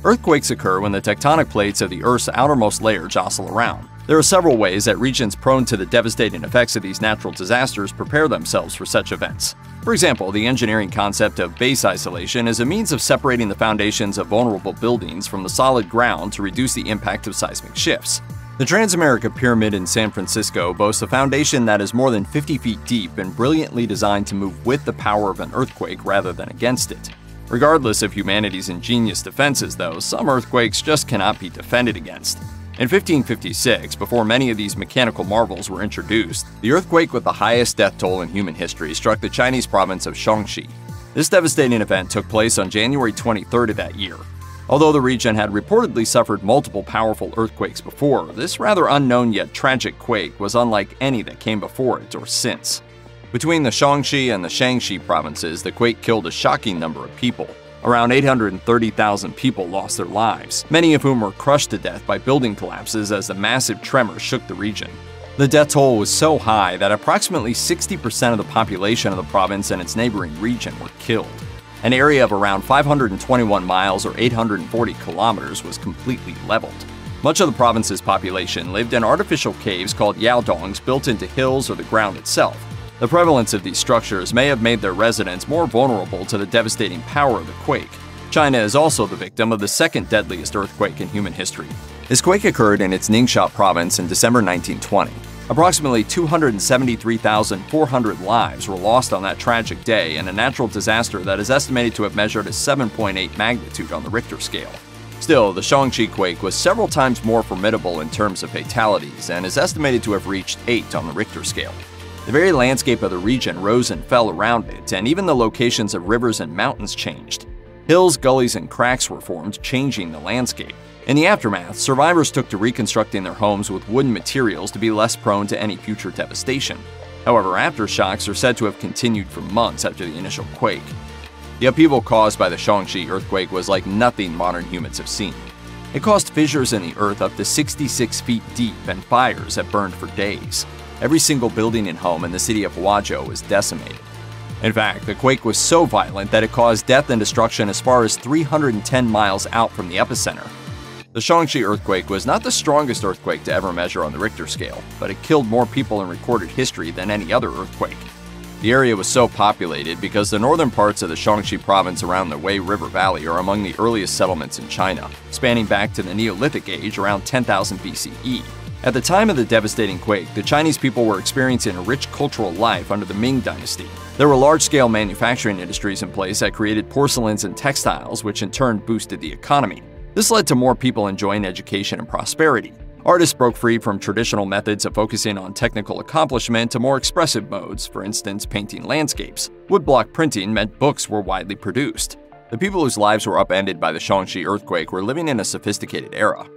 Earthquakes occur when the tectonic plates of the Earth's outermost layer jostle around. There are several ways that regions prone to the devastating effects of these natural disasters prepare themselves for such events. For example, the engineering concept of base isolation is a means of separating the foundations of vulnerable buildings from the solid ground to reduce the impact of seismic shifts. The Transamerica Pyramid in San Francisco boasts a foundation that is more than 50 feet deep and brilliantly designed to move with the power of an earthquake rather than against it. Regardless of humanity's ingenious defenses, though, some earthquakes just cannot be defended against. In 1556, before many of these mechanical marvels were introduced, the earthquake with the highest death toll in human history struck the Chinese province of Shaanxi. This devastating event took place on January 23rd of that year. Although the region had reportedly suffered multiple powerful earthquakes before, this rather unknown yet tragic quake was unlike any that came before it or since. Between the Shaanxi and the Shaanxi provinces, the quake killed a shocking number of people. Around 830,000 people lost their lives, many of whom were crushed to death by building collapses as the massive tremor shook the region. The death toll was so high that approximately 60% of the population of the province and its neighboring region were killed. An area of around 521 miles or 840 kilometers was completely leveled. Much of the province's population lived in artificial caves called yaodongs built into hills or the ground itself. The prevalence of these structures may have made their residents more vulnerable to the devastating power of the quake. China is also the victim of the second deadliest earthquake in human history. This quake occurred in its Ningxia province in December 1920. Approximately 273,400 lives were lost on that tragic day in a natural disaster that is estimated to have measured a 7.8 magnitude on the Richter scale. Still, the Shaanxi quake was several times more formidable in terms of fatalities and is estimated to have reached 8 on the Richter scale. The very landscape of the region rose and fell around it, and even the locations of rivers and mountains changed. Hills, gullies, and cracks were formed, changing the landscape. In the aftermath, survivors took to reconstructing their homes with wooden materials to be less prone to any future devastation. However, aftershocks are said to have continued for months after the initial quake. The upheaval caused by the Shaanxi earthquake was like nothing modern humans have seen. It caused fissures in the earth up to 66 feet deep and fires that burned for days. Every single building and home in the city of Huazhou was decimated. In fact, the quake was so violent that it caused death and destruction as far as 310 miles out from the epicenter. The Shaanxi earthquake was not the strongest earthquake to ever measure on the Richter scale, but it killed more people in recorded history than any other earthquake. The area was so populated because the northern parts of the Shaanxi province around the Wei River Valley are among the earliest settlements in China, spanning back to the Neolithic age around 10,000 BCE. At the time of the devastating quake, the Chinese people were experiencing a rich cultural life under the Ming Dynasty. There were large-scale manufacturing industries in place that created porcelains and textiles, which in turn boosted the economy. This led to more people enjoying education and prosperity. Artists broke free from traditional methods of focusing on technical accomplishment to more expressive modes, for instance, painting landscapes. Woodblock printing meant books were widely produced. The people whose lives were upended by the Shaanxi earthquake were living in a sophisticated era.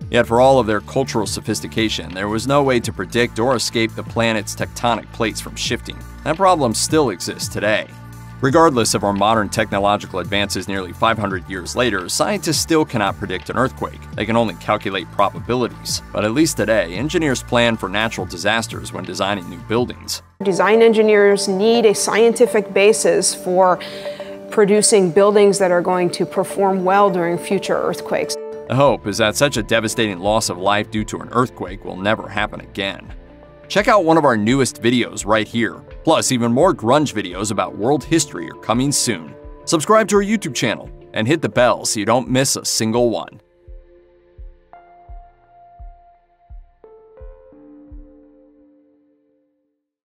Yet for all of their cultural sophistication, there was no way to predict or escape the planet's tectonic plates from shifting. That problem still exists today. Regardless of our modern technological advances nearly 500 years later, scientists still cannot predict an earthquake. They can only calculate probabilities. But at least today, engineers plan for natural disasters when designing new buildings. Design engineers need a scientific basis for producing buildings that are going to perform well during future earthquakes. The hope is that such a devastating loss of life due to an earthquake will never happen again. Check out one of our newest videos right here. Plus, even more grunge videos about world history are coming soon. Subscribe to our YouTube channel and hit the bell so you don't miss a single one.